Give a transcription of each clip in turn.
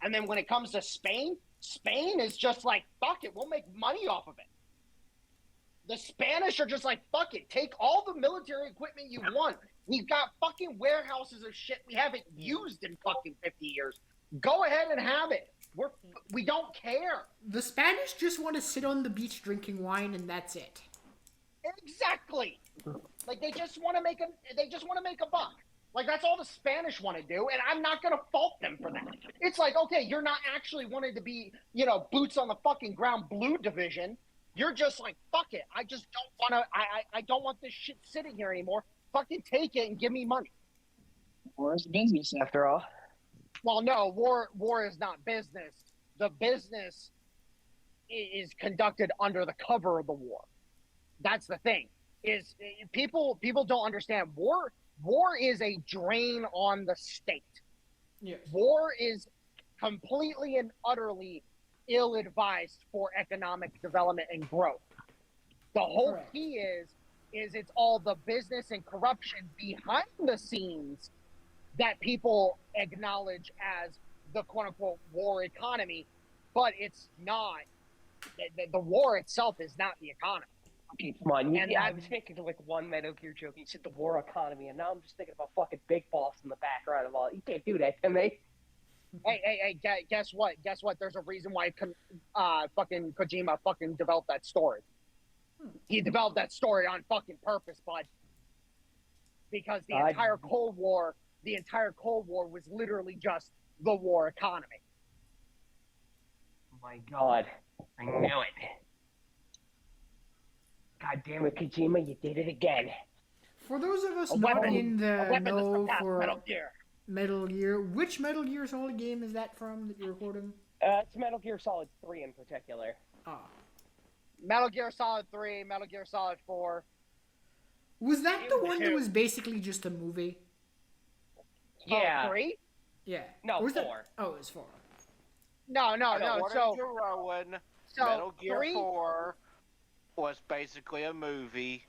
And then when it comes to Spain, Spain is just like, fuck it, we'll make money off of it. The Spanish are just like, fuck it, take all the military equipment you want. We've got fucking warehouses of shit we haven't used in fucking 50 years. Go ahead and have it. We don't care. The Spanish just want to sit on the beach drinking wine, and that's it. Exactly. Like they just want to make a buck. Like that's all the Spanish want to do, and I'm not gonna fault them for that. It's like, okay, you're not actually wanting to be, boots on the fucking ground blue division. You're just like, fuck it. I just don't want to. I don't want this shit sitting here anymore. Fucking take it and give me money. War is business, after all. Well, no, war is not business. The business is conducted under the cover of the war. That's the thing. Is people don't understand war. War is a drain on the state. Yeah. War is completely and utterly ill-advised for economic development and growth. The whole key is it's all the business and corruption behind the scenes that people acknowledge as the quote-unquote war economy, but it's not. The war itself is not the economy. Okay, come on. I was thinking of like one Metal Gear joke. You said the war economy, and now I'm just thinking about fucking Big Boss in the background of all. You can't do that to me. Hey, guess what? Guess what? There's a reason why fucking Kojima fucking developed that story. He developed that story on fucking purpose, bud. Because the entire Cold War was literally just the war economy. Oh my God. I knew it. God damn it, Kojima, you did it again. For those of us not in the know for Metal Gear, which Metal Gear Solid game is that from that you're recording? It's Metal Gear Solid 3 in particular. Ah. Metal Gear Solid 3, Metal Gear Solid 4. Was that the one that was basically just a movie? Yeah. 3? Yeah. No, 4. Oh, it was 4. No. So, Rowan, Metal Gear 4 was basically a movie,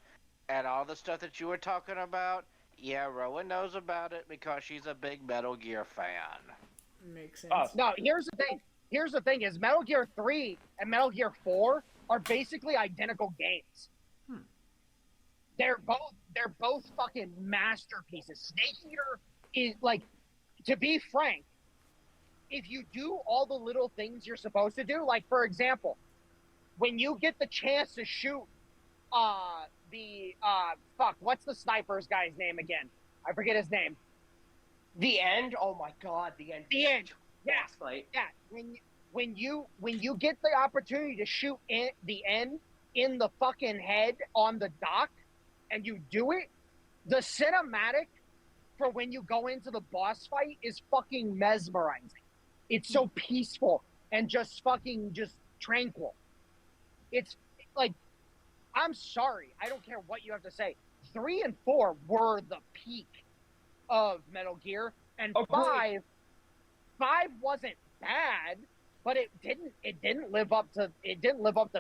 and all the stuff that you were talking about, yeah, Rowan knows about it because she's a big Metal Gear fan. Makes sense. No, here's the thing. Here's the thing: is Metal Gear 3 and Metal Gear 4 are basically identical games. They're both fucking masterpieces. Snake Eater is like, to be frank, if you do all the little things you're supposed to do, like for example, when you get the chance to shoot what's the sniper's guy's name again? I forget his name. The End? Oh my God, The End. The End. Yeah. Fight. Yeah. When you get the opportunity to shoot the End in the fucking head on the dock, and you do it, the cinematic for when you go into the boss fight is fucking mesmerizing. It's so peaceful and just tranquil. It's like, I'm sorry, I don't care what you have to say. 3 and 4 were the peak of Metal Gear, and 5 wasn't bad, but it didn't live up to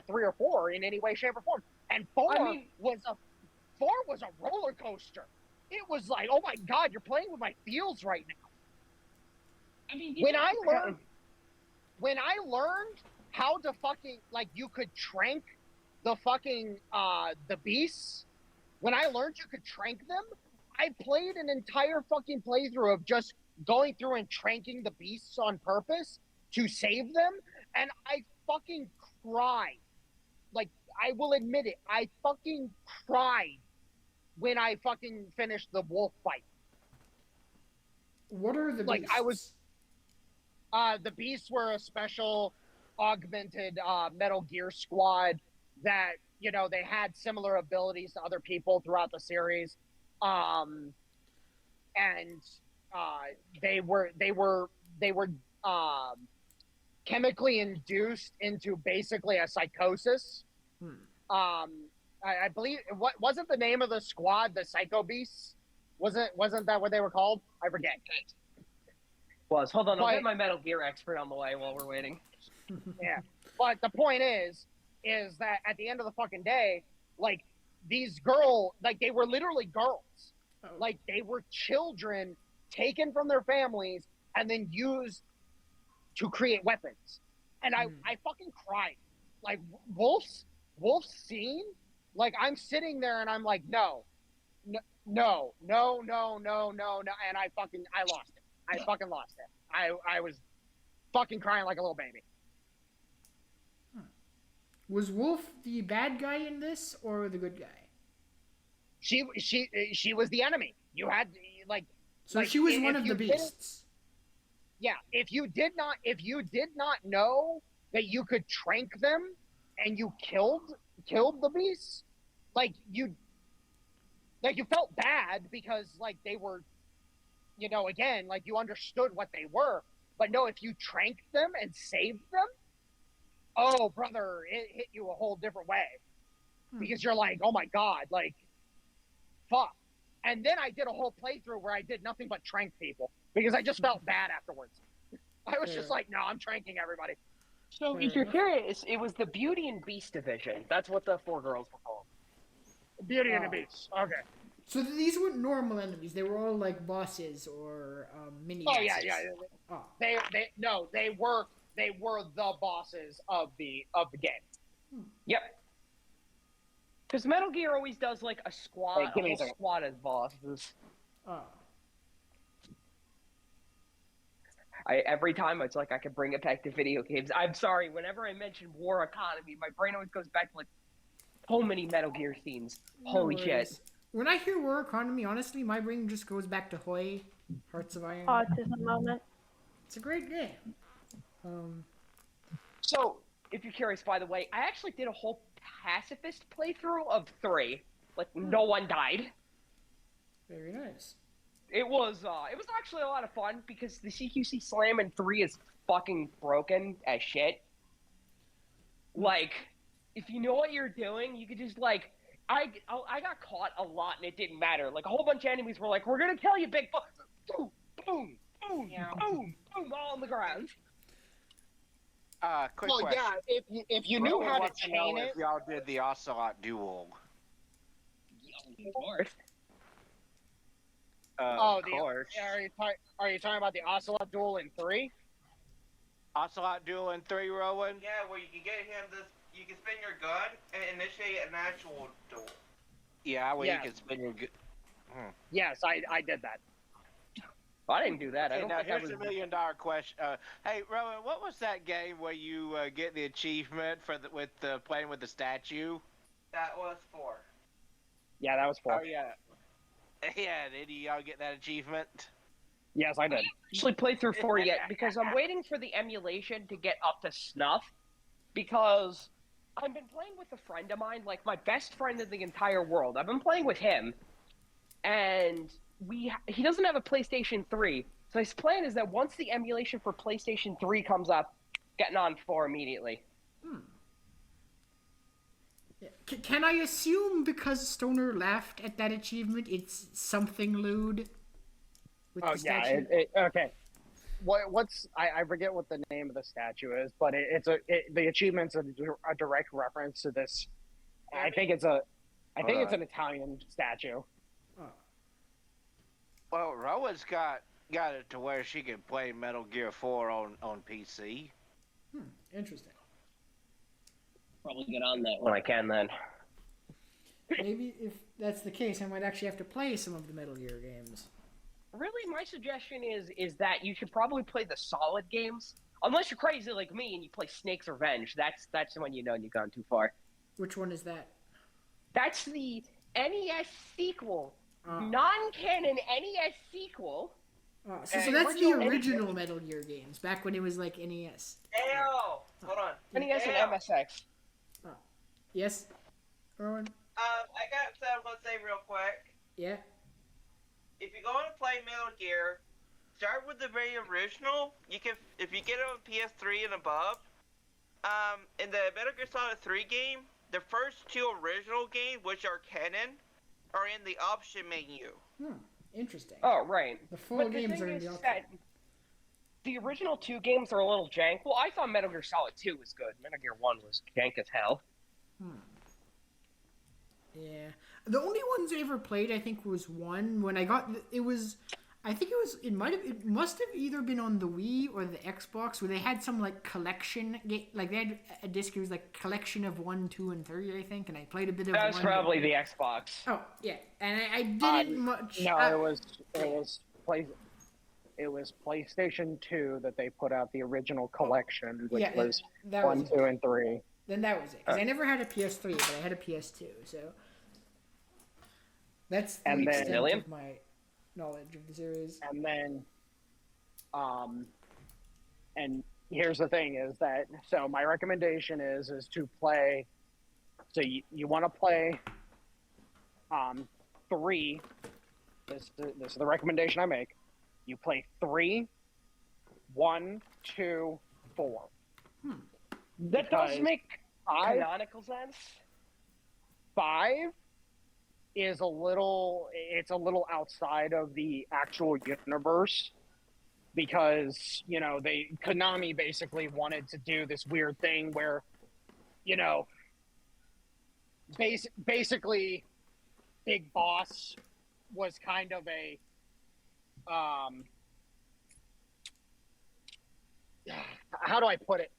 3 or 4 in any way, shape, or form. And 4 was a roller coaster. It was like, oh my God, you're playing with my feels right now. I mean, when I learned how to fucking, like, you could trank the fucking the beasts. When I learned you could trank them, I played an entire fucking playthrough of just going through and tranking the beasts on purpose to save them, and I fucking cried. Like, I will admit it, I fucking cried when I fucking finished the wolf fight. What are the beasts? Like, I was... the beasts were a special augmented Metal Gear squad that, they had similar abilities to other people throughout the series. They were chemically induced into basically a psychosis. I believe, what wasn't the name of the squad, the Psycho Beasts? Wasn't that what they were called? I forget. Hold on, I'll get my Metal Gear expert on the way while we're waiting. Yeah, but the point is that at the end of the fucking day, like, these girls, like, they were literally girls. Like, they were children taken from their families and then used to create weapons. And I fucking cried. Like, Wolf's scene, like, I'm sitting there and I'm like, no. And I lost it. I fucking lost it. I was fucking crying like a little baby. Was Wolf the bad guy in this or the good guy? She was the enemy. You had like. So she was one of the beasts. Yeah, if you did not know that you could trank them, and you killed the beasts, like you felt bad because like they were, again, like you understood what they were. But no, if you tranked them and saved them, oh brother, it hit you a whole different way, because you're like, oh my god, like, fuck. And then I did a whole playthrough where I did nothing but trank people because I just felt bad afterwards. I was just like, no, I'm tranking everybody. So if you're curious, it was the Beauty and Beast division. That's what the 4 girls were called. Beauty and the Beast. Okay. So these weren't normal enemies. They were all like bosses or mini bosses. Yeah. Oh. They were the bosses of the game. Yep. Because Metal Gear always does like a squad of bosses. Oh. Every time it's like I can bring it back to video games. I'm sorry, whenever I mention War Economy, my brain always goes back to like so many Metal Gear scenes. Holy shit. When I hear War Economy, honestly, my brain just goes back to Hoi, Hearts of Iron. Autism moment. It's a great game. So, if you're curious, by the way, I actually did a whole pacifist playthrough of 3. Like, no one died. Very nice. It was actually a lot of fun because the CQC Slam in 3 is fucking broken as shit. Like, if you know what you're doing, you could just like, I got caught a lot and it didn't matter. Like a whole bunch of enemies were like, "We're gonna kill you, big boom, boom, boom, boom, boom," all on the ground. Quick question. Yeah, if you knew how to chain it, if y'all did the Ocelot duel. Of course. Of course. Are you talking about the Ocelot duel in 3? Ocelot duel in 3, Rowan? Yeah, where you can get him this. You can spin your gun and initiate an actual duel. Yeah, where you can spin your gun. Yes, I did that. I didn't do that. I don't now think here's a $1 million question. Hey, Rowan, what was that game where you get the achievement for playing with the statue? That was 4. Yeah, that was 4. Oh yeah. Yeah, did y'all get that achievement? Yes, I did. Actually played through 4 yet because I'm waiting for the emulation to get up to snuff because I've been playing with a friend of mine, like my best friend in the entire world. I've been playing with him, and he doesn't have a PlayStation 3. So his plan is that once the emulation for PlayStation 3 comes up, getting on 4 immediately. Can I assume because Stoner laughed at that achievement, it's something lewd? Okay. I forget what the name of the statue is, but the achievement's a direct reference to this. I think it's an Italian statue. Well, Rowan's got it to where she can play Metal Gear 4 on PC. Interesting. Probably get on that when I can then. Maybe if that's the case, I might actually have to play some of the Metal Gear games. Really, my suggestion is that you should probably play the Solid games. Unless you're crazy like me and you play Snake's Revenge. That's when you know you've gone too far. Which one is that? That's the NES sequel. Non-canon NES sequel. So that's the original Metal Gear games, back when it was like NES. Ew! Hold on. NES and MSX. Yes, Erwin? I got something I'm going to say real quick. Yeah? If you're going to play Metal Gear, start with the very original. You can, if you get it on PS3 and above, in the Metal Gear Solid 3 game, the first 2 original games, which are canon, are in the option menu. Interesting. Oh, right. The full games are in the option. The original 2 games are a little jank. Well, I thought Metal Gear Solid 2 was good. Metal Gear 1 was jank as hell. Yeah. The only ones I ever played, I think, was 1. When I got... I think it must have either been on the Wii or the Xbox where they had some like collection like they had a disc. It was like collection of 1, 2, and 3, I think, and I played a bit of. That was probably the Xbox. Oh yeah, and I didn't much. No, it was PlayStation 2 that they put out the original collection, which was 1, 2, and 3. Then that was it. Because I never had a PS3, but I had a PS2, so that's the extent of my knowledge of the series. And then, and here's the thing: is that so my recommendation is to play. So you want to play, 3. This is the recommendation I make. You play 3, 1, 2, 4. That does make canonical sense. 5 is a little outside of the actual universe because, Konami basically wanted to do this weird thing where, basically Big Boss was kind of a, how do I put it?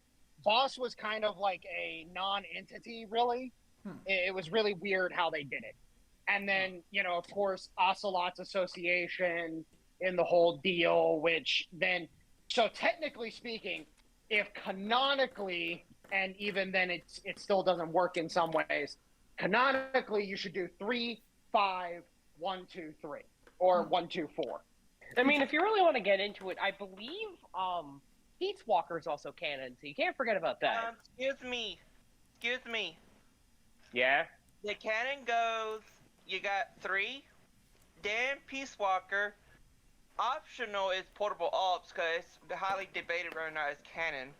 Boss was kind of like a non-entity, really. It was really weird how they did it. And then, of course, Ocelot's association in the whole deal, which then, so technically speaking, if canonically, and even then it still doesn't work in some ways, canonically you should do 3, 5, 1, 2, 3, or 1, 2, 4. I mean, if you really want to get into it, I believe Pete's Walker is also canon, so you can't forget about that. Excuse me. Yeah? The canon goes, you got 3, then Peace Walker. Optional is Portable Alps, because it's highly debated whether or not it's canon.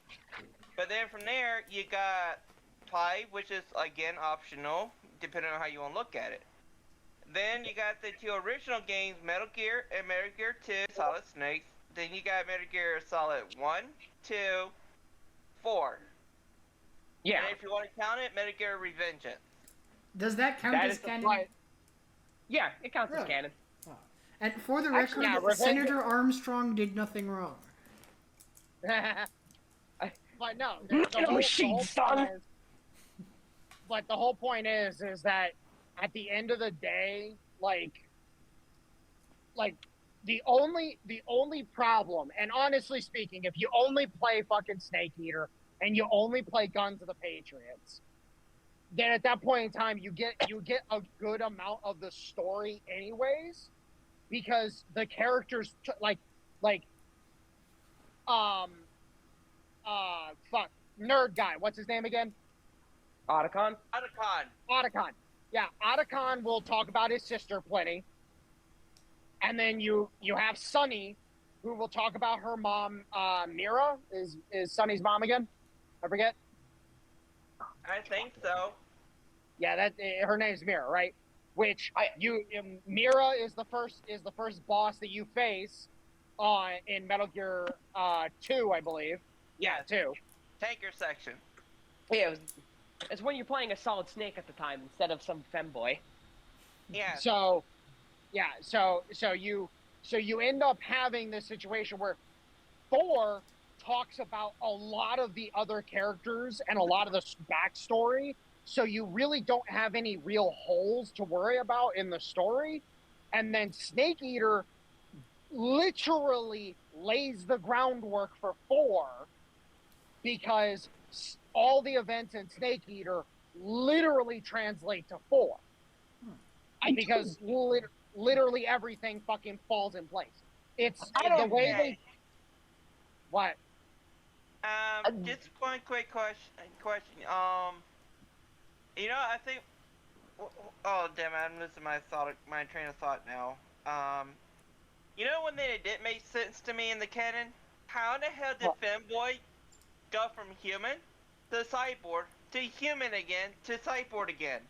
But then from there, you got 5, which is, again, optional, depending on how you want to look at it. Then you got the 2 original games, Metal Gear and Metal Gear 2, Solid Snake. Then you got Metal Gear Solid 1, 2, 4. Yeah. And if you want to count it, Metal Gear Revengeance. Does that count as canon? Yeah, it counts as canon. Oh. And for the record, Senator Armstrong did nothing wrong. But no, but the whole point is that at the end of the day, like the only problem, and honestly speaking, if you only play fucking Snake Eater and you only play Guns of the Patriots, then at that point in time you get a good amount of the story anyways, because the characters nerd guy, what's his name again? Otacon. Yeah, Otacon will talk about his sister plenty. And then you have Sunny, who will talk about her mom, Mira. Is Sunny's mom again? I forget. I think so. Yeah, her name's Mira, right? Which Mira is the first boss that you face in Metal Gear 2, I believe. Yeah, 2. Tanker section. Yeah, it's when you're playing a Solid Snake at the time instead of some femboy. Yeah. So you end up having this situation where 4 talks about a lot of the other characters and a lot of the backstory, so you really don't have any real holes to worry about in the story. And then Snake Eater literally lays the groundwork for 4, because all the events in Snake Eater literally translate to 4. Because literally everything fucking falls in place. It's the way they... What? Just one quick question. I think... Oh, damn it, I'm losing my train of thought now. When they didn't make sense to me in the canon? How in the hell did Femboy go from human to cyborg to human again to cyborg again?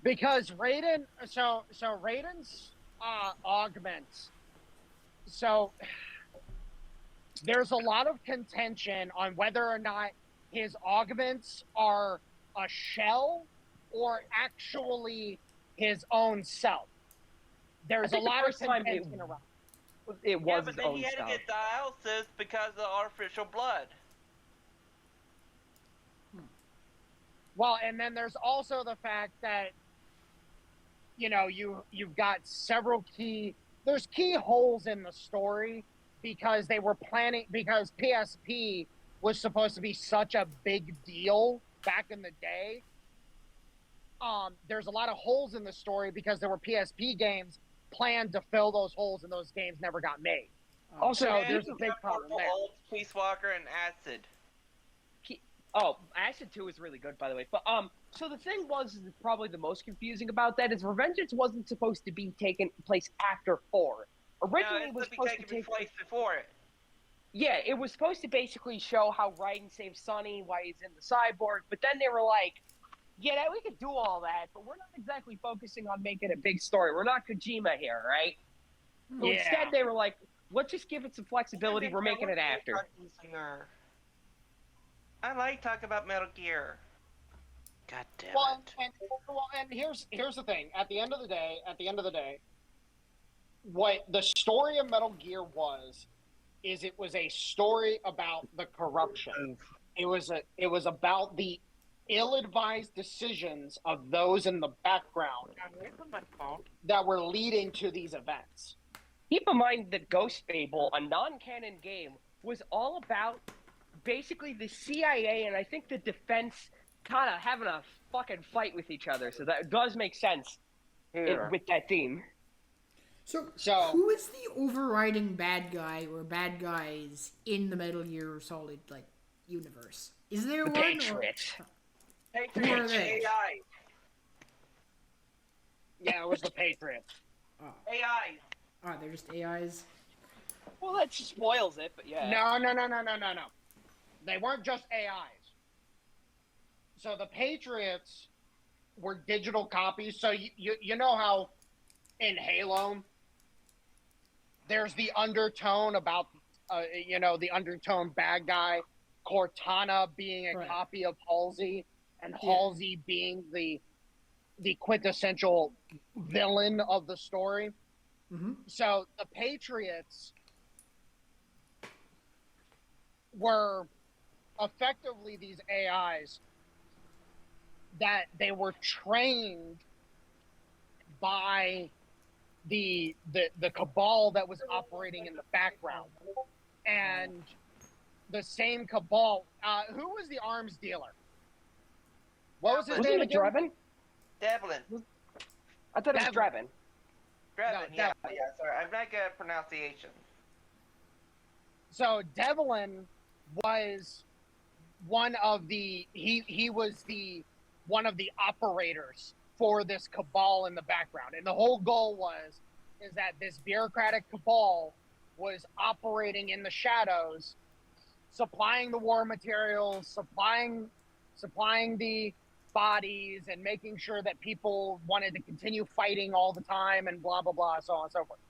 Because Raiden, so Raiden's augments. So there's a lot of contention on whether or not his augments are a shell or actually his own self. There's a lot of contention around. It was Yeah, but his then own he had stuff. to get dialysis because of the artificial blood. Well, and then there's also the fact that, you know, you've got several there's key holes in the story because they were planning, because PSP was supposed to be such a big deal back in the day. There's a lot of holes in the story because there were PSP games planned to fill those holes, and those games never got made. Also, Yeah, there's a big problem there. Peace Walker and Acid. Oh, Acid 2 is really good, by the way. But so the thing was, probably the most confusing about that is Revengeance wasn't supposed to be taking place after 4. Originally, it was supposed to take place before it. Yeah, it was supposed to basically show how Raiden saves Sonny, why he's in the cyborg. But then they were like, "Yeah, we could do all that, but we're not exactly focusing on making a big story. We're not Kojima here, right?" So instead, they were like, "Let's just give it some flexibility. We're making it after." I like talking about Metal Gear. God damn it. And here's the thing. At the end of the day, what the story of Metal Gear is it was a story about the corruption. It was about the ill-advised decisions of those in the background that were leading to these events. Keep in mind that Ghost Fable, a non-canon game, was all about basically the CIA and I think the defense kind of having a fucking fight with each other. So that does make sense with that theme. So who is the overriding bad guy or bad guys in the Metal Gear Solid universe? Is there one? Patriots. Who are they? AI. Yeah, it was the Patriots. Oh. AI. Oh, they're just AIs? Well, that spoils it, but yeah. No. They weren't just AIs. So the Patriots were digital copies. So you know how in Halo there's the undertone about the undertone bad guy, Cortana being a copy of Halsey, and Halsey being the quintessential villain of the story. Mm-hmm. So the Patriots were effectively these AIs that they were trained by the cabal that was operating in the background. And the same cabal, who was the arms dealer? What was his name again? Drebin? Devlin. I thought it was Drebin. Drebin, yeah, sorry. I'm not good at pronunciation. So Devlin was one of the one of the operators for this cabal in the background, and the whole goal is that this bureaucratic cabal was operating in the shadows, supplying the war materials, supplying the bodies, and making sure that people wanted to continue fighting all the time, and blah blah blah, so on and so forth.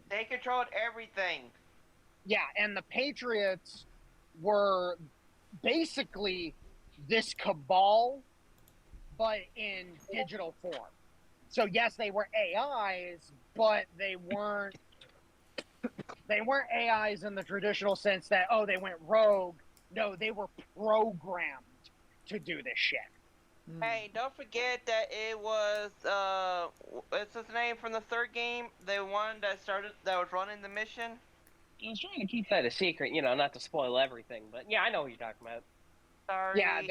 They controlled everything. Yeah, and the Patriots were basically this cabal, but in digital form. So yes, they were AIs, but they weren't AIs in the traditional sense that, oh, they went rogue. No, they were programmed to do this shit. Hey, don't forget that it was what's his name from the third game? The one that was running the mission. I was trying to keep that a secret, not to spoil everything, but yeah, I know what you're talking about. Sorry. Yeah,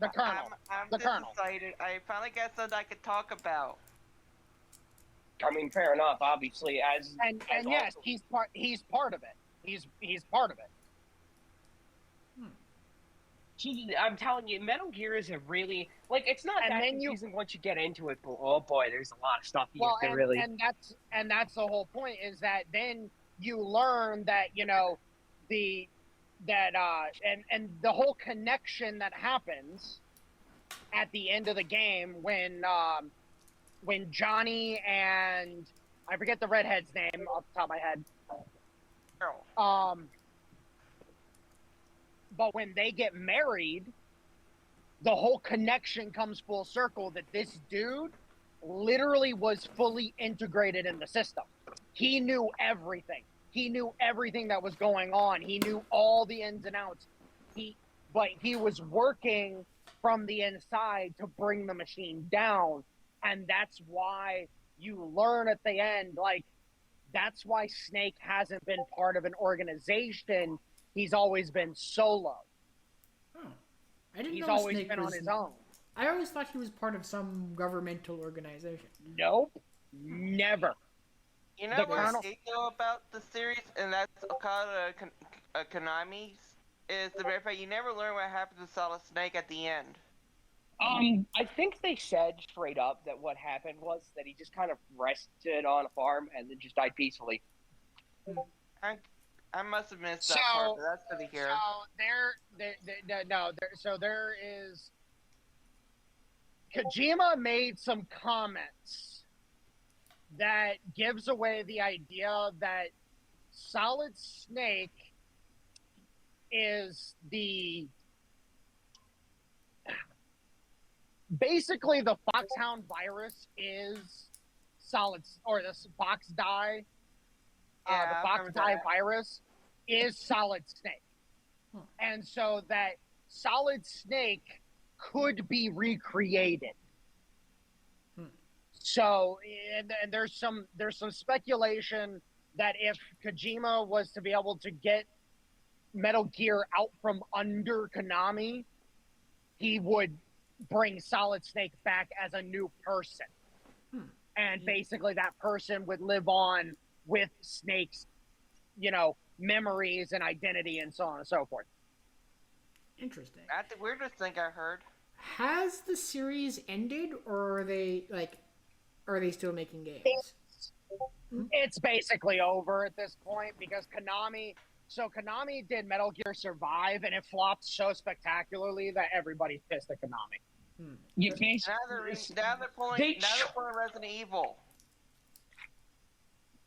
the Colonel. I'm the just Colonel. excited. I finally got something I could talk about. I mean, fair enough. Obviously, as yes, he's part of it. He's part of it. I'm telling you, Metal Gear is a really it's not that confusing once you get into it, but oh boy, there's a lot of stuff you have to really. And that's the whole point, is that then you learn that the whole connection that happens at the end of the game when Johnny and I forget the redhead's name off the top of my head. But when they get married, the whole connection comes full circle, that this dude literally was fully integrated in the system. he knew everything. He knew everything that was going on. He knew all the ins and outs. But he was working from the inside to bring the machine down. And that's why you learn at the end, like, that's why Snake hasn't been part of an organization. He's always been solo. Oh. I didn't He's know always Snake been was... on his own. I always thought he was part of some governmental organization. Nope. Never. You know The what Colonel- I hate though about the series, and that's called Konami's, is the very fact you never learn what happened to Solid Snake at the end. I think they said straight up that what happened was that he just kind of rested on a farm and then just died peacefully. I must have missed that part, but that's good to hear. So there is. Kojima made some comments that gives away the idea that Solid Snake is basically the Foxhound virus is or the Fox Die. The Fox Die virus is Solid Snake. And so that Solid Snake could be recreated. So, and there's some speculation that if Kojima was to be able to get Metal Gear out from under Konami, he would bring Solid Snake back as a new person. And basically that person would live on with Snake's, memories and identity and so on and so forth. Interesting. That's the weirdest thing I heard. Has the series ended, or are they still making games? It's basically over at this point because Konami did Metal Gear Survive and it flopped so spectacularly that everybody's pissed at Konami. Now they're pulling Resident Evil.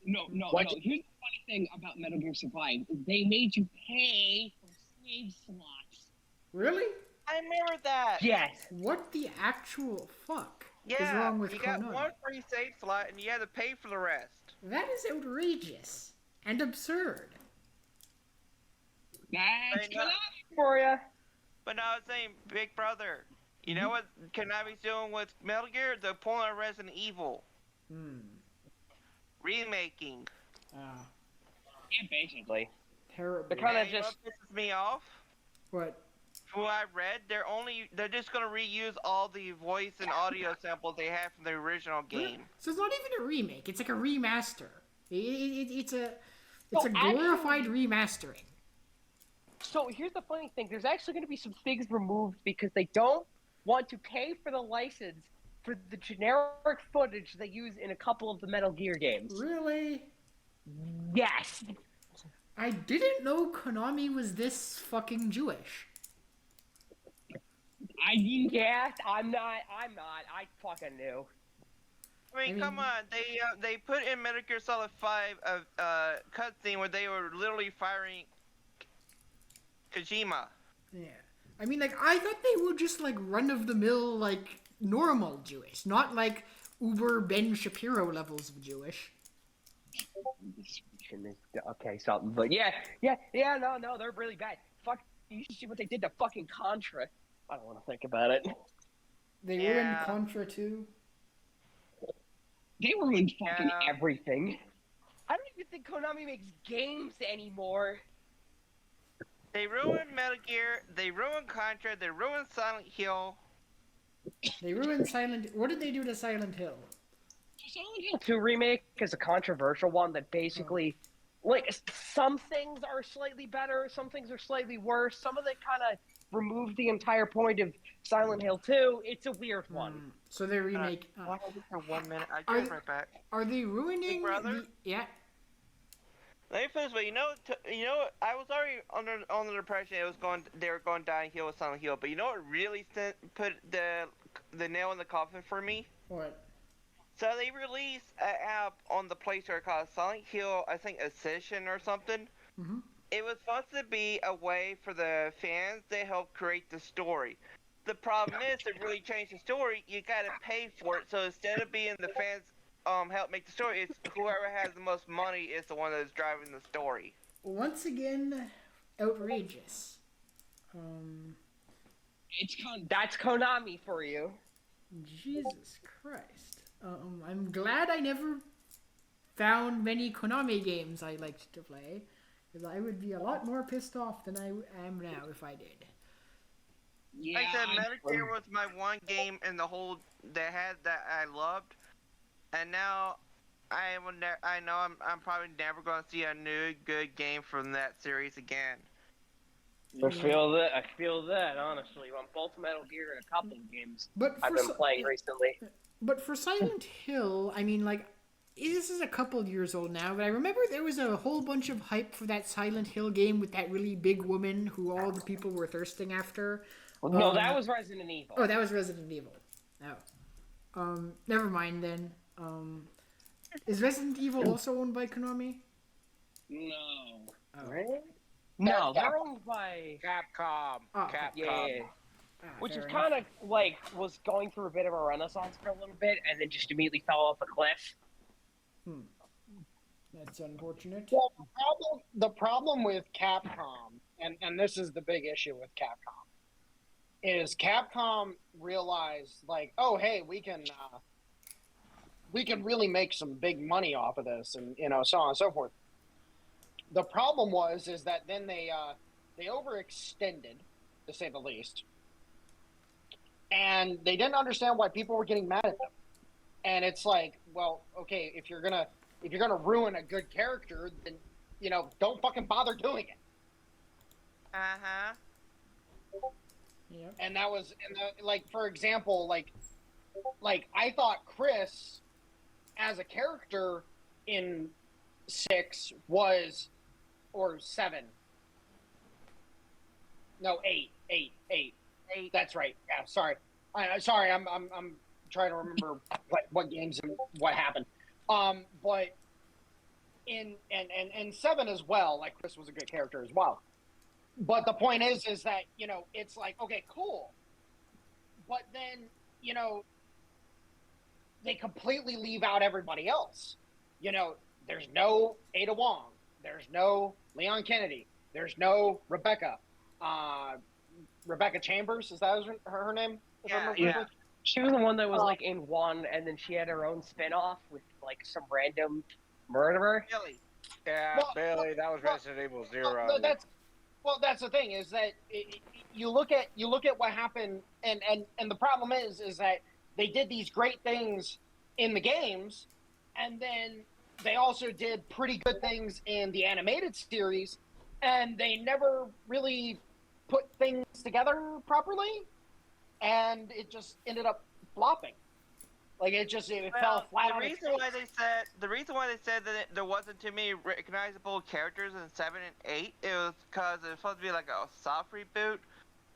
No. Here's the funny thing about Metal Gear Survive. They made you pay for save slots. Really? I remember that. Yes. What the actual fuck is Yeah, wrong with you Konami? got one free save slot and you had to pay for the rest. That is outrageous and absurd. That's Konami for ya. But now I'm saying, Big Brother, you know what Konami's doing with Metal Gear? They're pulling out Resident Evil. Remaking. Yeah, basically. Terrible. They're kind of You know just. what pisses me off? What? From what I read, they're just gonna reuse all the voice and audio samples they have from the original game. So it's not even a remake. It's like a remaster. It's a glorified remastering. So here's the funny thing. There's actually going to be some things removed because they don't want to pay for the license for the generic footage they use in a couple of the Metal Gear games. Really? Yes. I didn't know Konami was this fucking Jewish. Yeah, I'm not. I fucking knew. I mean, come on. They put in Metal Gear Solid 5 a cutscene where they were literally firing Kojima. Yeah. I mean, like, I thought they were just, like, run-of-the-mill, like, normal Jewish. Not, like, uber Ben Shapiro levels of Jewish. Okay, something. But no, they're really bad. Fuck, you should see what they did to fucking Contra. I don't want to think about it. They ruined Contra too. They ruined fucking everything. I don't even think Konami makes games anymore. They ruined Metal Gear, they ruined Contra, they ruined Silent Hill. They ruined Silent... What did they do to Silent Hill? Silent Hill 2 remake is a controversial one that basically... Like, some things are slightly better, some things are slightly worse, some of it kind of removed the entire point of Silent Hill 2. It's a weird one. So they remake... Hold on for 1 minute, I'll get right back. Are they ruining brother? Yeah. Let me finish, but you know, I was already under the impression they were going downhill with Silent Hill, but you know what really put the nail in the coffin for me? What? So they released an app on the Play Store called Silent Hill, I think Ascension or something. Mm-hmm. It was supposed to be a way for the fans to help create the story. The problem is, to really change the story, you gotta pay for it. So instead of being the fans' help make the story. It's whoever has the most money is the one that's driving the story. Once again, outrageous. That's Konami for you. Jesus Christ. I'm glad I never found many Konami games I liked to play, because I would be a lot more pissed off than I am now if I did. Yeah, Like I said, Metal Gear was my one game in the whole that I loved, and now I know I'm probably never going to see a new good game from that series again. I feel that honestly on both Metal Gear and a couple of games I've been playing recently. But for Silent Hill, I mean, like, this is a couple of years old now, but I remember there was a whole bunch of hype for that Silent Hill game with that really big woman who all the people were thirsting after. No, that was Resident Evil. Oh, that was Resident Evil. Oh. Never mind then. Is Resident Evil also owned by Konami? No. Oh. Really? No, they're owned by Capcom. Oh, Capcom. yeah. Which is fair kind of like was going through a bit of a renaissance for a little bit, and then just immediately fell off a cliff. That's unfortunate. Well, the problem with Capcom, and this is the big issue with Capcom, is Capcom realized, like, oh, hey, we can really make some big money off of this, and so on and so forth. The problem is that then they overextended, to say the least, and they didn't understand why people were getting mad at them. And it's like, well, okay, if you're gonna ruin a good character, then don't fucking bother doing it. Yep. And that was, like, for example, like I thought Chris, as a character in 6 was, or 7. No, 8. That's right. Yeah, sorry. Sorry, I'm trying to remember what games and what happened. But in 7 as well, like, Chris was a good character as well. But the point is that, it's like, okay, cool. But then, they completely leave out everybody else. There's no Ada Wong. There's no Leon Kennedy. There's no Rebecca. Rebecca Chambers, is that her name? Yeah. She was the one that was like in 1, and then she had her own spin-off with like some random murderer. Billy. Yeah, Billy. That was Resident Evil 0. That's the thing, is that you look at what happened, and the problem is that they did these great things in the games, and then they also did pretty good things in the animated series, and they never really put things together properly, and it just ended up flopping. Like, it fell flat on its face. The reason why they said that there wasn't too many recognizable characters in 7 and 8, it was because it was supposed to be like a soft reboot,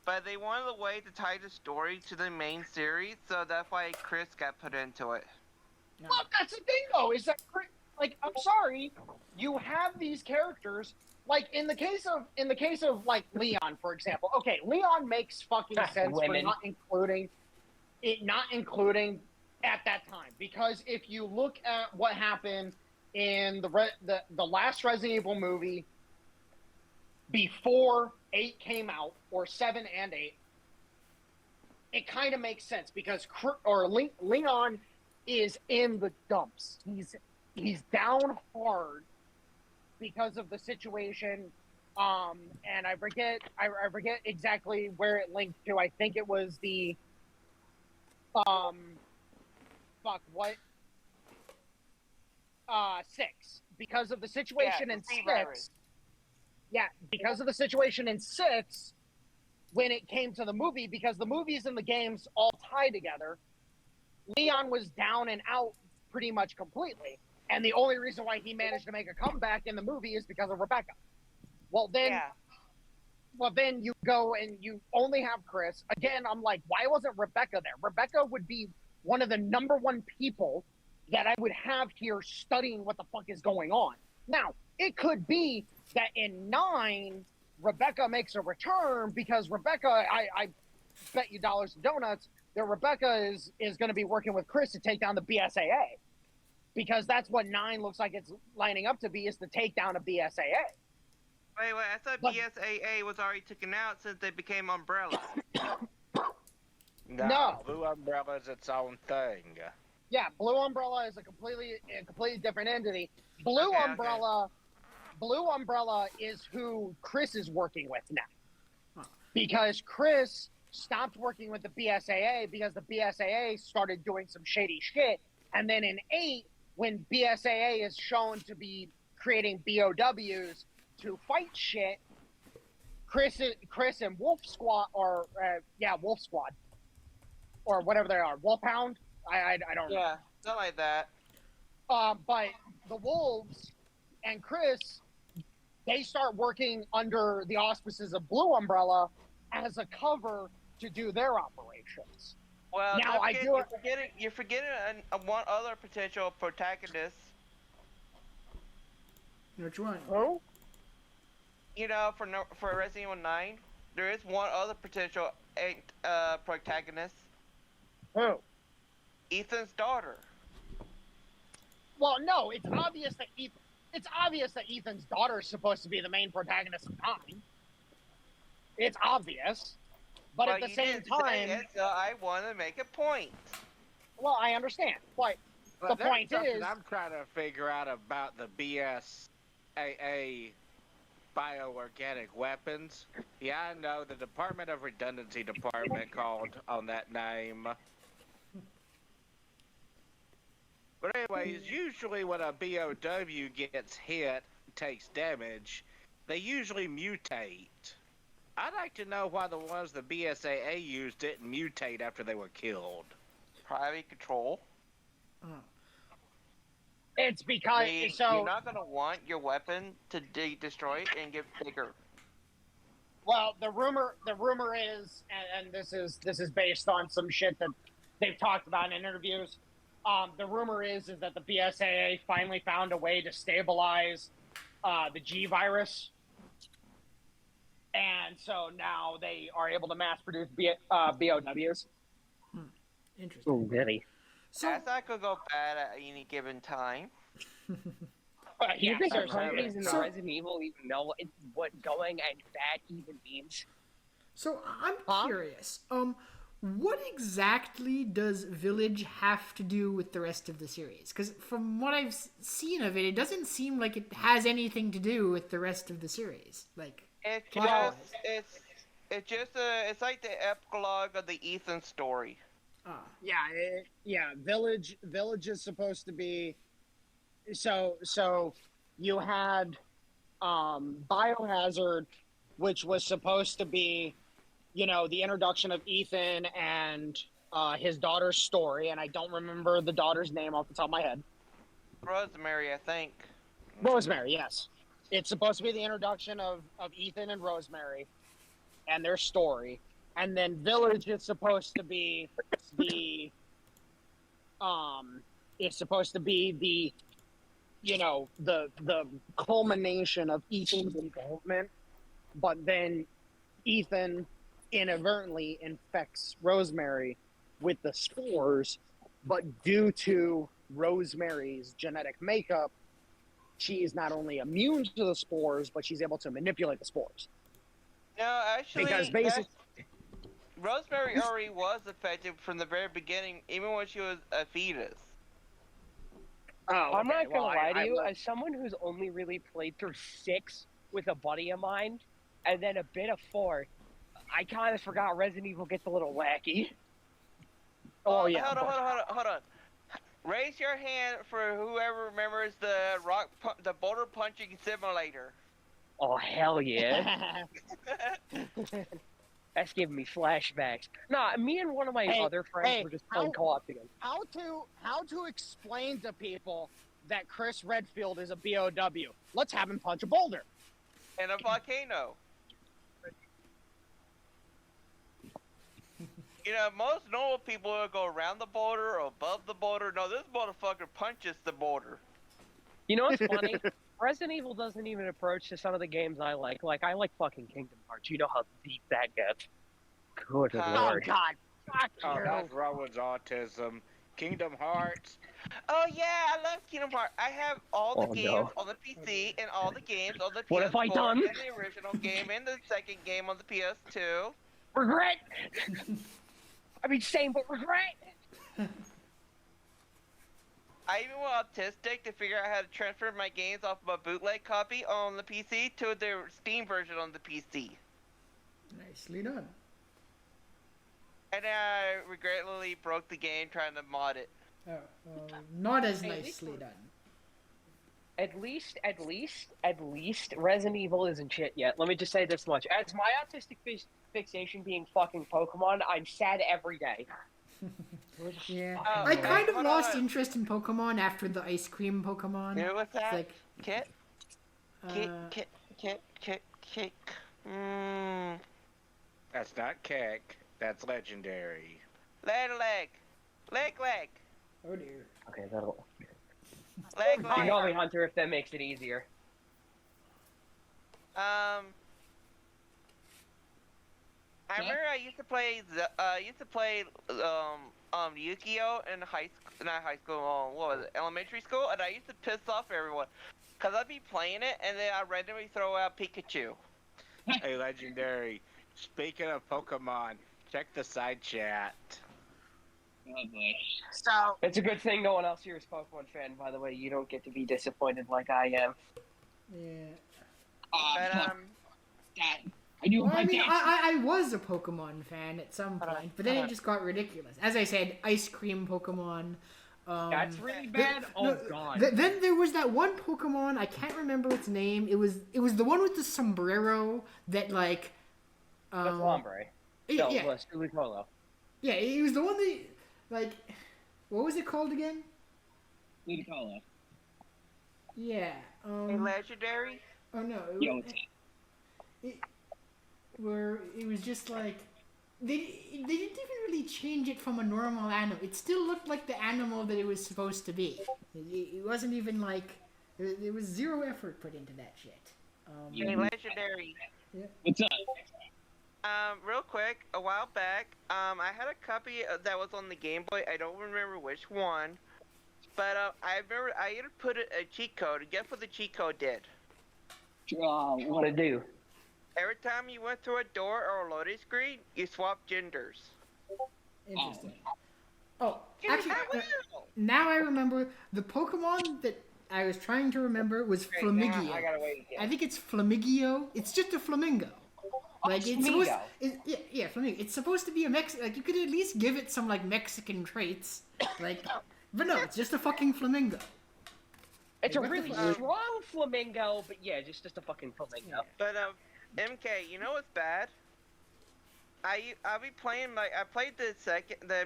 but they wanted a way to tie the story to the main series, so that's why Chris got put into it. No. Well, that's the thing, though, is that, like, I'm sorry, you have these characters, like, in the case of like Leon, for example. Okay, Leon makes fucking sense for not including at that time, because if you look at what happened in the last Resident Evil movie before 8 came out, or 7 and 8, it kind of makes sense, because Leon is in the dumps. He's down hard because of the situation, and I forget exactly where it linked to. I think it was the 6, because of the situation in 6. Yeah, because of the situation in 6, when it came to the movie, because the movies and the games all tie together, Leon was down and out pretty much completely. And the only reason why he managed to make a comeback in the movie is because of Rebecca. Well, then you go and you only have Chris. Again, I'm like, why wasn't Rebecca there? Rebecca would be one of the number 1 people that I would have here studying what the fuck is going on. Now, it could be that in 9, Rebecca makes a return, because Rebecca, I bet you dollars and donuts that Rebecca is going to be working with Chris to take down the BSAA. because that's what 9 looks like it's lining up to be, is the takedown of BSAA. Wait, I thought BSAA was already taken out since they became Umbrella. No. Blue Umbrella is its own thing. Yeah, Blue Umbrella is a completely different entity. Blue Umbrella is who Chris is working with now. Because Chris stopped working with the BSAA because the BSAA started doing some shady shit. And then in 8, when BSAA is shown to be creating BOWs to fight shit, Chris and Wolf Squad, or Wolf Squad, or whatever they are, Wolfhound. I don't know. Yeah, something like that. But the Wolves and Chris, they start working under the auspices of Blue Umbrella as a cover to do their operations. Well, now you're forgetting one other potential protagonist. Which one? Who? You know, for Resident Evil 9, there is one other potential protagonist. Who? Ethan's daughter. Well, no, it's obvious that Ethan's daughter is supposed to be the main protagonist of 9. It's obvious, but at the same time, so I want to make a point. Well, I understand, but the point is, I'm trying to figure out about the BSAA bioorganic weapons. Yeah, I know the Department of Redundancy Department called on that name. But anyways, usually when a BOW gets hit, takes damage, they usually mutate. I'd like to know why the ones the BSAA used didn't mutate after they were killed. Priority control. it's because you're not gonna want your weapon to destroy it and get bigger. Well, the rumor is, and this is based on some shit that they've talked about in interviews. The rumor is that the BSAA finally found a way to stabilize the G virus, and so now they are able to mass produce BOWs. Interesting. Oh, really? So that's not gonna go bad at any given time. Do you think our companies in the Resident Evil even know what going and bad even means? So I'm curious. What exactly does Village have to do with the rest of the series? Because from what I've seen of it, it doesn't seem like it has anything to do with the rest of the series. Like, it's like the epilogue of the Ethan story. Yeah. Village is supposed to be. So you had Biohazard, which was supposed to be, the introduction of Ethan and his daughter's story, and I don't remember the daughter's name off the top of my head. Rosemary, I think. Rosemary, yes. It's supposed to be the introduction of Ethan and Rosemary and their story. And then Village is supposed to be the culmination of Ethan's involvement, but then Ethan inadvertently infects Rosemary with the spores, but due to Rosemary's genetic makeup, she is not only immune to the spores, but she's able to manipulate the spores. No, actually, because basically, Rosemary already was affected from the very beginning, even when she was a fetus. I'm not gonna lie to you, as someone who's only really played through 6 with a buddy of mine, and then a bit of 4, I kind of forgot Resident Evil gets a little wacky. Oh yeah. Hold on. Raise your hand for whoever remembers the boulder punching simulator. Oh hell yeah! That's giving me flashbacks. Nah, me and one of my other friends were just playing co-op together. How to explain to people that Chris Redfield is a BOW? Let's have him punch a boulder. In a volcano. Most normal people will go around the boulder or above the boulder. No, this motherfucker punches the boulder. You know what's funny? Resident Evil doesn't even approach to some of the games I like. Like, I like fucking Kingdom Hearts. You know how deep that gets. Good lord. Oh, God. Fuck Oh, you. that's Rowan's autism. Kingdom Hearts. Oh yeah, I love Kingdom Hearts. I have all the Oh, games no. on the PC and all the games on the What PS4 have I done? and the original game and the second game on the PS2. Regret. I mean, same but regret. I even went autistic to figure out how to transfer my games off of a bootleg copy on the PC to the Steam version on the PC. Nicely done. And I regretfully broke the game trying to mod it. Oh, not as Hey, at least nicely we're- done. At least Resident Evil isn't shit yet. Let me just say this much. As my autistic fixation being fucking Pokemon, I'm sad every day. Yeah, Oh, I kind of hold lost on. interest in Pokemon after the ice cream Pokemon. You know what's that? It's like, Kick. Mmm. That's not Keck. That's legendary. Leg. oh dear. Okay, that'll. Leg. You got me, Hunter, if that makes it easier. I remember I used to play Yu-Gi-Oh in not high school, what was it, elementary school, and I used to piss off everyone, cause I'd be playing it and then I randomly throw out Pikachu. Hey, legendary. Speaking of Pokemon, check the side chat. Oh boy. So It's a good thing no one else here is a Pokemon fan, by the way. You don't get to be disappointed like I am. Yeah. But Fuck that. I knew Well, I my mean, dad. I was a Pokemon fan at some point, but then it just got ridiculous. As I said, ice cream Pokemon. That's really bad? Oh, God. Then there was that one Pokemon, I can't remember its name. It was the one with the sombrero that, like... That's Lombre. Yeah, No, yeah, Sulicolo. yeah, it was the one that, like... What was it called again? Ludicolo. Yeah, a legendary. Oh no, Yo, what's where it was just like they didn't even really change it from a normal animal. It still looked like the animal that it was supposed to be. It wasn't even like there was zero effort put into that shit. A legendary. What's up? Real quick, a while back, I had a copy that was on the Game Boy. I don't remember which one, but I remember I even put a cheat code. Guess what the cheat code did? What to do? Every time you went through a door or a loading screen, you swapped genders. Interesting. Oh, Yeah, actually, I will. now I remember the Pokemon that I was trying to remember was Great, Flamigio. now I gotta wait again. I think it's Flamigio. It's just a flamingo. Like it's Flamingo. supposed, yeah, flamingo. It's supposed to be a like you could at least give it some like Mexican traits, like, but no, it's just a fucking flamingo. It's a What the really fuck? strong flamingo, but yeah, just a fucking flamingo. But MK, you know what's bad? I'll be playing I played the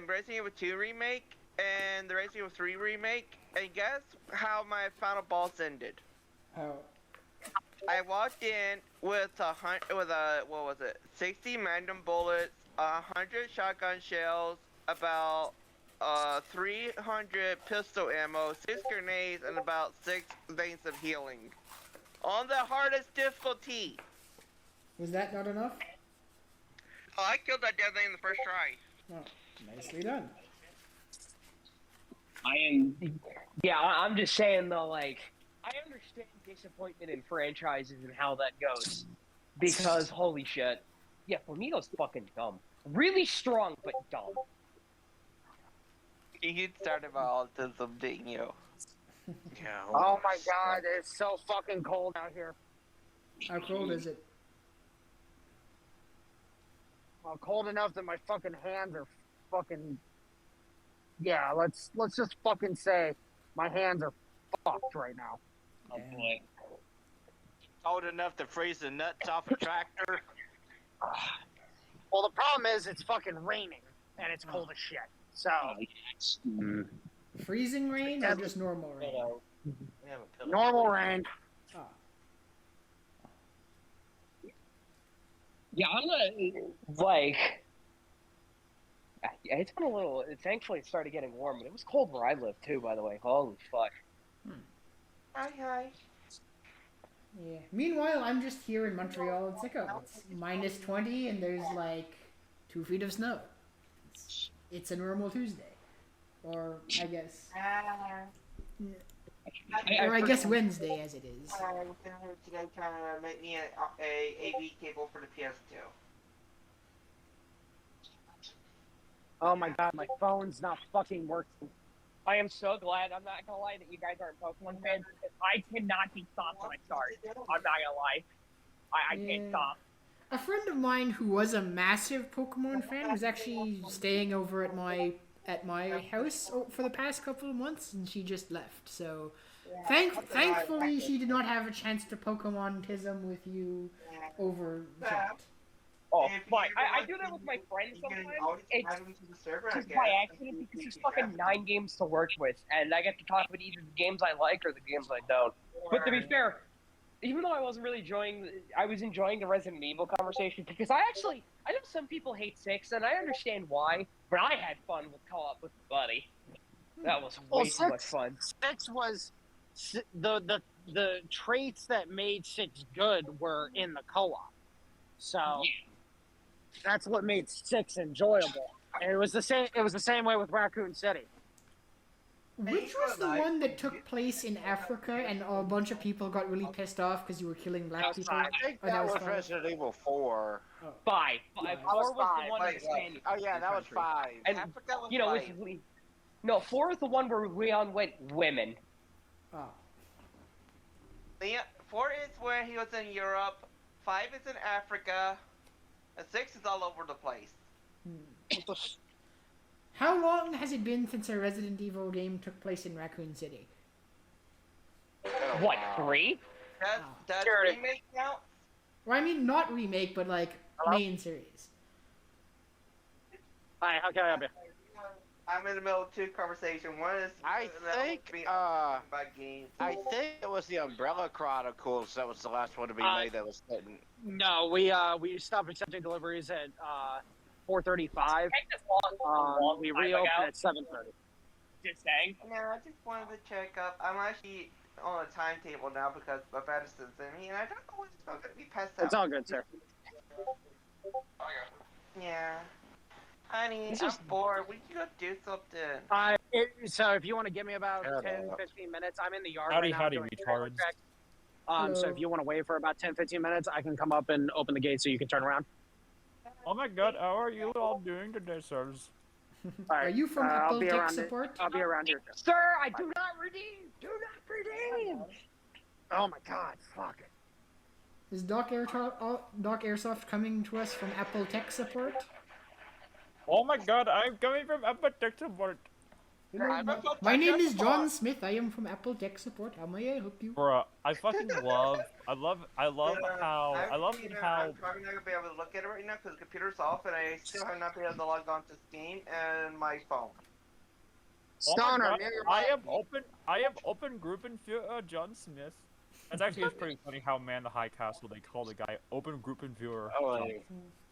Resident Evil 2 remake and the Resident Evil 3 remake, and guess how my final boss ended? How? I walked in with what was it? 60 magnum bullets, 100 shotgun shells, about 300 pistol ammo, 6 grenades, and about 6 veins of healing. On the hardest difficulty. Was that not enough? Oh, I killed that damn thing in the first try. Oh, nicely done. I am. Yeah, I'm just saying though, like, I understand disappointment in franchises and how that goes. Because, holy shit. Yeah, Flamingo's fucking dumb. Really strong, but dumb. You started my autism, didn't you? Yeah. oh my god, it's so fucking cold out here. How cold is it? Well, cold enough that my fucking hands are fucking. Yeah, let's just fucking say my hands are fucked right now. Oh boy. Cold enough to freeze the nuts off a tractor. Well, the problem is it's fucking raining and it's cold as shit. So Oh, yes. Freezing rain or just normal rain? normal rain. Oh. Yeah, I'm gonna. Like, yeah, it's been a little. Thankfully, it started getting warm, but it was cold where I live too. By the way, holy fuck. Hi. Yeah. Meanwhile, I'm just here in Montreal. It's like it's minus 20 and there's like 2 feet of snow. It's a normal Tuesday. or I guess, I or I guess Wednesday as it is. Trying to make me a AV cable for the PS2. Oh my god, my phone's not fucking working. I am so glad. I'm not gonna lie that you guys aren't Pokemon fans. Because I cannot be stopped when I start. I'm not gonna lie. I can't Yeah. stop. A friend of mine who was a massive Pokemon fan was actually staying over at my house for the past couple of months, and she just left. So, thankfully, she did not have a chance to Pokemon-tism with you over chat. Oh, fine. I do that with my friends sometimes. It's just by accident because there's fucking 9 games to work with, and I get to talk about either the games I like or the games I don't. But to be fair, even though I wasn't really I was enjoying the Resident Evil conversation because I know some people hate 6, and I understand why, but I had fun with co-op with Buddy. That was way too much fun. 6 was the traits that made 6 good were in the co-op. So that's what made 6 enjoyable. And it was the same way with Raccoon City. Which was the one that took place in Africa and a bunch of people got really pissed off because you were killing black people? I think that was five? Resident Evil 4. 5. Yeah. 4 was the one Wait, that expanded. Oh yeah, that was 5. And, Africa was you know, five. no, 4 is the one where Leon went women. Oh. 4 is where he was in Europe. 5 is in Africa. And 6 is all over the place. How long has it been since a Resident Evil game took place in Raccoon City? What, 3? Does Sure. remake count? Well, I mean, not remake, but like main series. Hi, how can I help you? I'm in the middle of 2 conversations. One is I think about games. I think it was the Umbrella Chronicles that was the last one to be made that was hitting. No, we stopped accepting deliveries at 4:35. We reopened at 7:30. Just saying. No, I just wanted to check up. I'm actually on a timetable now because my Edison's in me, and I don't know when it's going to be passed out. It's all good, sir. Yeah. Honey, This I'm is- bored. We can go do something. So if you want to give me about 10, 15 minutes, I'm in the yard Howdy, right now howdy, doing trailer retards. checks. Hello. So if you want to wait for about 10, 15 minutes, I can come up and open the gate so you can turn around. Oh my god, how are you all doing today, sirs? All Are right, you from I'll Apple be Tech around Support? I'll be around here. Sir, I do not redeem! Do not redeem! Oh my god, fuck. Is Doc Airsoft coming to us from Apple Tech Support? Oh my god, I'm coming from Apple Tech Support. Hello, my name is John Smith. I am from Apple Tech Support. How may I help you? Bruh, I fucking love how I'm probably not gonna be able to look at it right now because the computer's off, and I still have not been able to log on to Steam and my phone. Oh my Stoner, god, near your I mic. am open Gruppenführer John Smith. That's actually pretty funny how Man the High Castle they call the guy Open Gruppenführer.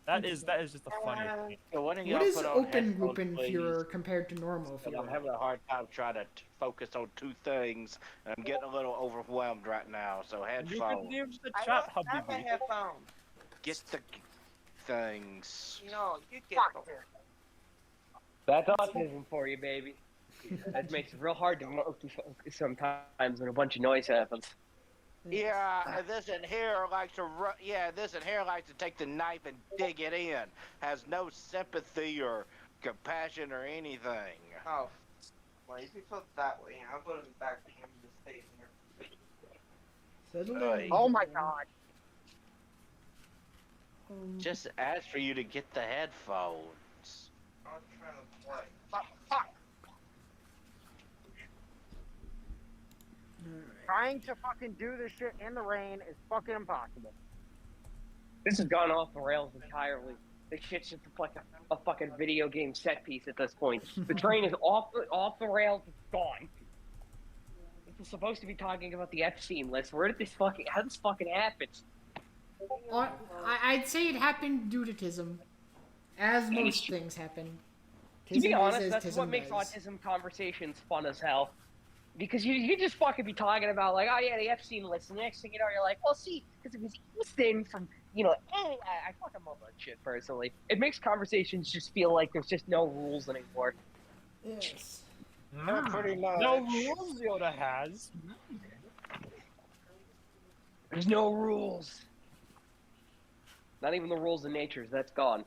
That is just a funny thing. So when What is Open Gruppenführer compared to normal I'm Führer? having a hard time trying to focus on 2 things, and I'm getting a little overwhelmed right now. So You can headphones, use the I chat, don't have a Habibi. headphone. get the things. No, you get them. That's autism for you, baby. That makes it real hard to focus sometimes when a bunch of noise happens. Yeah, and this in here likes to this in here likes to take the knife and dig it in. Has no sympathy or compassion or anything. Oh, well, if you feel that way, I'll go to the back of him and just stay in there. Hey. Oh my god. Just ask for you to get the headphones. I'm trying to play. Fuck. Trying to fucking do this shit in the rain is fucking impossible. This has gone off the rails entirely. This shit's just like a fucking video game set piece at this point. The train is off the rails. It's gone. This was supposed to be talking about the Epstein list. How did this fucking happen? I'd say it happened due to TISM. As most things happen. To be TISM honest, is as that's what TISM makes does. autism conversations fun as hell. Because you just fucking be talking about, like, oh yeah, the Epstein list, and the next thing you know, you're like, well, see, because it was Easton from, I fucking love that shit, personally. It makes conversations just feel like there's just no rules anymore. Yes. Yeah, pretty much. No rules Yoda has. There's no rules. Not even the rules of natures. That's gone.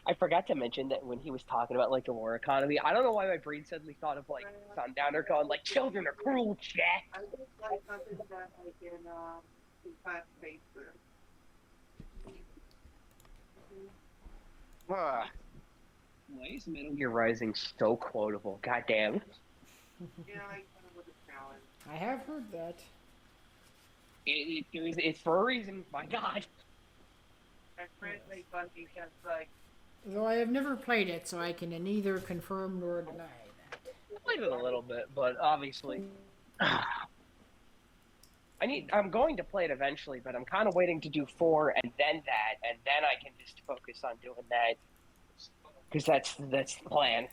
I forgot to mention that when he was talking about like the war economy, I don't know why my brain suddenly thought of like Sundowner going like children are cruel, Jack. I just like something that like in class space. Ah, Why is Metal Gear Rising so quotable? Goddamn. You know, like kind of with a challenge. I have heard that. It's for a reason. My God. My friend made fun because like Though I have never played it, so I can neither confirm nor deny that. I played it a little bit, but obviously, I'm going to play it eventually, but I'm kind of waiting to do 4 and then that, and then I can just focus on doing that, because that's the plan.